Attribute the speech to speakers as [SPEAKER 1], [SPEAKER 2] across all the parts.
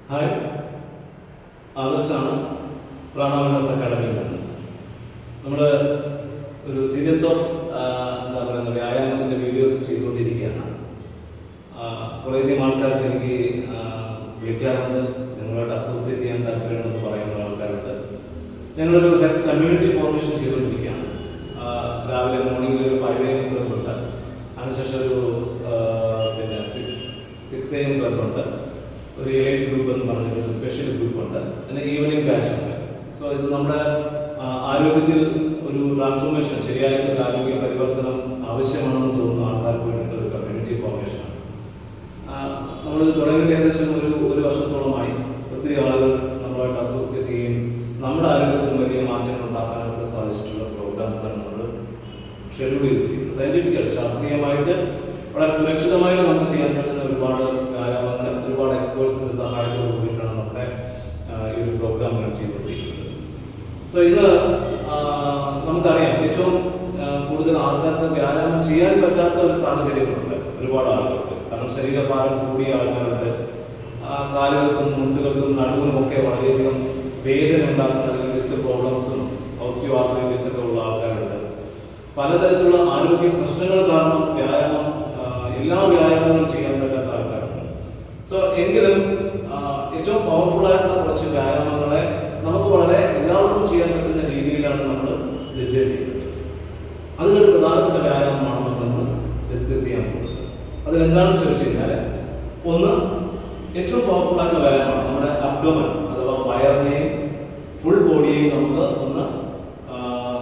[SPEAKER 1] Hi, ആദർശാണ് പ്രാണാവൽനസ് അക്കാഡമിയിൽ നിന്ന്. നമ്മൾ ഒരു സീരീസ് ഓഫ് വ്യായാമത്തിൻ്റെ വീഡിയോസ് ചെയ്തുകൊണ്ടിരിക്കുകയാണ്. കുറേയധികം ആൾക്കാർക്ക് എനിക്ക് വിളിക്കാറുണ്ട്, ഞങ്ങളുമായിട്ട് അസോസിയേറ്റ് ചെയ്യാൻ താല്പര്യമുണ്ടെന്ന് പറയുന്ന ആൾക്കാരുണ്ട്. ഞങ്ങളൊരു ഹെൽത്ത് കമ്മ്യൂണിറ്റി ഫോർമേഷൻ ചെയ്തുകൊണ്ടിരിക്കുകയാണ്. രാവിലെ മോർണിംഗിൽ ഒരു 5 AM ക്ലബ്ബുണ്ട്, അതിനുശേഷം ഒരു 6 AM ക്ലബ്ബുണ്ട്, ഒരു എലൈറ്റ് ഗ്രൂപ്പ് എന്ന് പറഞ്ഞിട്ട് ഒരു സ്പെഷ്യൽ ഗ്രൂപ്പുണ്ട്, പിന്നെ ഈവനിങ് ബാച്ച് ഉണ്ട്. സോ ഇത് നമ്മുടെ ആരോഗ്യത്തിൽ ഒരു ട്രാൻസ്ഫോർമേഷൻ, ശരിയായിട്ടുള്ള ആരോഗ്യ പരിവർത്തനം ആവശ്യമാണെന്ന് തോന്നുന്ന ആൾക്കാർക്ക് വേണ്ടിയിട്ട് ഒരു കമ്മ്യൂണിറ്റി ഫോർമേഷനാണ്. നമ്മളിത് തുടങ്ങിയിട്ട് ഏകദേശം ഒരു വർഷത്തോളമായി. ഒത്തിരി ആളുകൾ നമ്മളുമായിട്ട് അസോസിയേറ്റ് ചെയ്യുകയും നമ്മുടെ ആരോഗ്യത്തിന് വലിയ മാറ്റങ്ങൾ ഉണ്ടാക്കാനൊക്കെ സാധിച്ചിട്ടുള്ള പ്രോഗ്രാംസാണ് നമ്മൾ ഷെഡ്യൂൾ ചെയ്തിരിക്കുന്നത്. സയൻറ്റിഫിക്കായിട്ട്, ശാസ്ത്രീയമായിട്ട് വളരെ സുരക്ഷിതമായിട്ട് നമുക്ക് ചെയ്യാൻ പറ്റുന്ന ഒരുപാട് വ്യായാമങ്ങൾ ഒരുപാട് എക്സ്പേർട്സിൻ്റെ സഹായത്തോട് കൂടിയിട്ടാണ് നമ്മുടെ ഈ ഒരു പ്രോഗ്രാം റൺ ചെയ്തുകൊണ്ടിരിക്കുന്നത്. സോ ഇത് നമുക്കറിയാം, ഏറ്റവും കൂടുതൽ ആൾക്കാർക്ക് വ്യായാമം ചെയ്യാൻ പറ്റാത്ത ഒരു സാഹചര്യങ്ങളുണ്ട് ഒരുപാട് ആളുകൾക്ക്. കാരണം ശരീരഭാരം കൂടിയ ആൾക്കാരുണ്ട്, കാലുകൾക്കും മുട്ടുകൾക്കും നടുവിനും ഒക്കെ വളരെയധികം വേദന ഉണ്ടാക്കുന്ന അല്ലെങ്കിൽ ഡിസ്ക് പ്രോബ്ലംസും ഓസ്റ്റിയോ ആർത്രൈറ്റിസ് ഒക്കെ ഉള്ള ആൾക്കാരുണ്ട്. പലതരത്തിലുള്ള ആരോഗ്യ പ്രശ്നങ്ങൾ കാരണം എല്ലാ വ്യായാമങ്ങളും ചെയ്യാൻ പറ്റാത്ത ആൾക്കാരുണ്ട്. സോ എങ്കിലും ഏറ്റവും പവർഫുൾ ആയിട്ടുള്ള കുറച്ച് വ്യായാമങ്ങളെ നമുക്ക് വളരെ എല്ലാവർക്കും ചെയ്യാൻ പറ്റുന്ന രീതിയിലാണ് നമ്മൾ ഡിസൈൻ ചെയ്യുന്നത്. അതിലൊരു പ്രധാനപ്പെട്ട വ്യായാമമാണ് നമ്മളിന്ന് ഡിസ്കസ് ചെയ്യാൻ പോകുന്നത്. അതിലെന്താണെന്ന് ചോദിച്ചു കഴിഞ്ഞാൽ, ഒന്ന് ഏറ്റവും പവർഫുൾ ആയിട്ടുള്ള വ്യായാമമാണ് നമ്മുടെ അബ്ഡോമൻ അഥവാ വയറിനെയും ഫുൾ ബോഡിയെയും നമുക്ക് ഒന്ന്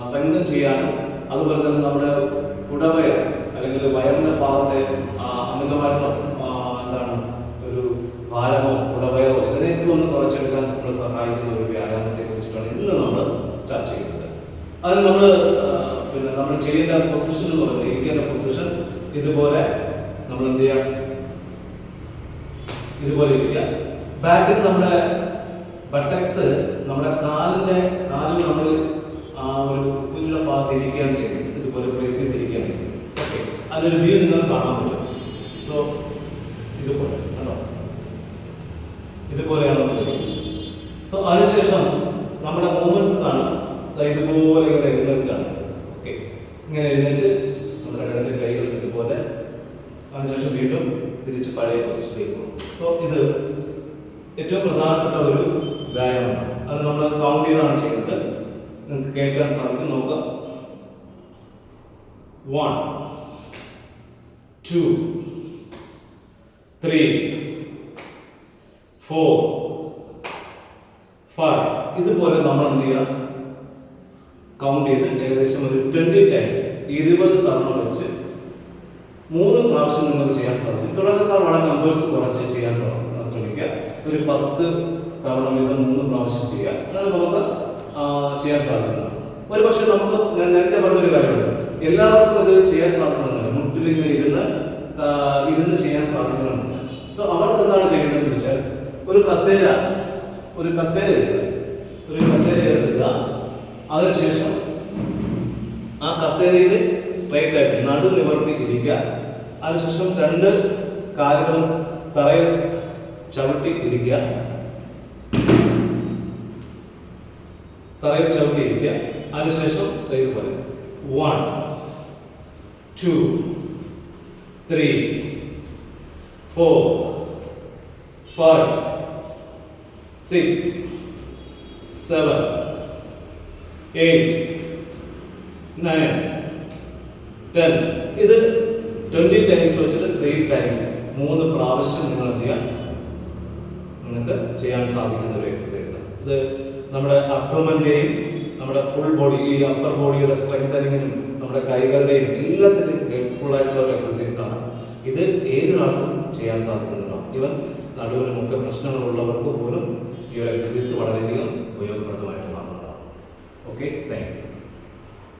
[SPEAKER 1] സ്ട്രെങ്തൻ ചെയ്യാനും, അതുപോലെ തന്നെ നമ്മുടെ കുടവയർ അല്ലെങ്കിൽ വയറിന്റെ ഭാഗത്തെ അമിതമായിട്ടുള്ള ഒരു ഭാരമോ കുടവയറോ ഇതിനെയൊക്കെ ഒന്ന് കുറച്ചെടുക്കാൻ നമ്മൾ സഹായിക്കുന്ന ഒരു വ്യായാമത്തെ കുറിച്ചിട്ടാണ് ഇന്ന് നമ്മൾ ചർച്ച ചെയ്യുന്നത്. അതിന് നമ്മൾ ചെയ്യേണ്ട പൊസിഷൻ എന്ന് പറയുന്നത്, ഇരിക്കേണ്ട പൊസിഷൻ ഇതുപോലെ നമ്മൾ എന്ത് ചെയ്യാം, ഇതുപോലെ ഇരിക്കുക. ബാക്കിൽ നമ്മുടെ ബട്ടക്സ് നമ്മുടെ കാലിൽ നമ്മൾ ഒരു ഉപ്പിനുള്ള ഭാഗത്ത് ഇരിക്കുകയാണ് ചെയ്യുന്നത്. ഇതുപോലെ പ്ലേസ് ചെയ്തിരിക്കുകയാണ്. ഓക്കെ, അതിനൊരു വ്യൂ നിങ്ങൾ കാണാൻ പറ്റും. സോ ഇതുപോലെ കണ്ടോ, ഇതുപോലെയാണ് നമ്മൾ. സോ അതിനുശേഷം നമ്മുടെ മൂവ്മെന്റ്സ് ആണ് ഇതുപോലെ ഇങ്ങനെ എഴുന്നേൽക്കുകയാണ്. ഓക്കെ, ഇങ്ങനെ എഴുന്നേറ്റ് നമ്മുടെ 2 കൈകൾ ഇതുപോലെ, അതിനുശേഷം വീണ്ടും തിരിച്ച് പഴയ പൊസിഷനിലേക്ക് പോകും. സോ ഇത് ഏറ്റവും പ്രധാനപ്പെട്ട ഒരു വ്യായാമമാണ്. അത് നമ്മൾ കൗണ്ട് ചെയ്താണ് ചെയ്യുന്നത്. നിങ്ങൾക്ക് കേൾക്കാൻ സാധിക്കും. നോക്കാം. 1 2 3 4 5 ഇതുപോലെ നമ്മൾ എന്ത് ചെയ്യുക, കൗണ്ട് ചെയ്ത് ഏകദേശം ഒരു 20 ടൈംസ് 20 തവണ വെച്ച് 3 പ്രാവശ്യം നിങ്ങൾക്ക് ചെയ്യാൻ സാധിക്കും. തുടക്കക്കാർ വളരെ നമ്പേഴ്സ് കുറച്ച് ചെയ്യാൻ ശ്രമിക്കുക. ഒരു 10 തവണ വീതം 3 പ്രാവശ്യം ചെയ്യുക. അങ്ങനെ നമുക്ക് ചെയ്യാൻ സാധിക്കുന്നു. ഒരു പക്ഷേ ഞാൻ നേരത്തെ പറഞ്ഞൊരു കാര്യമുണ്ട്, എല്ലാവർക്കും ഇത് ചെയ്യാൻ സാധിക്കണമെന്നില്ല. മുട്ടിലിങ്ങനെ ഇരുന്ന് ചെയ്യാൻ സാധിക്കണമെന്നില്ല. സോ അവർക്ക് എന്താണ് ചെയ്യേണ്ടതെന്ന് വെച്ചാൽ, ഒരു കസേര എടുക്കുക. അതിനുശേഷം ആ കസേരയിൽ സ്ട്രൈറ്റ് ആയിട്ട് നടു നിവർത്തി ഇരിക്കുക. അതിനുശേഷം 2 കാലുകളും തറയിൽ ചവിട്ടി ഇരിക്കുക. അതിനുശേഷം ഇതുപോലെ 1 2 3 4 5 6 7 8 9 10 ഇത് 20 ടൈംസ് വെച്ചിട്ട് 3 ടൈംസ് 3 പ്രാവശ്യം നിങ്ങൾ എന്ത് ചെയ്യാം, നിങ്ങൾക്ക് ചെയ്യാൻ സാധിക്കുന്ന ഒരു എക്സസൈസ്. ഇത് നമ്മുടെ അബ്ഡോമന്റെയും നമ്മുടെ ഫുൾ ബോഡി, ഈ അപ്പർ ബോഡിയുടെ സ്ട്രെങ്തനിങ്ങിനും നമ്മുടെ കൈകളുടെയും എല്ലാത്തിനും ഹെൽപ്ഫുൾ ആയിട്ടുള്ള ഒരു എക്സസൈസ് ആണ്. ഇത് ഏതൊരാൾക്കും ചെയ്യാൻ സാധിക്കുന്നുണ്ടാവും. ഈവൻ നടുവിനുമൊക്കെ പ്രശ്നങ്ങളുള്ളവർക്ക് പോലും ഈ ഒരു എക്സസൈസ് വളരെയധികം ഉപയോഗപ്രദമായിട്ട് മാറുന്നതാണ്. Okay, thank you.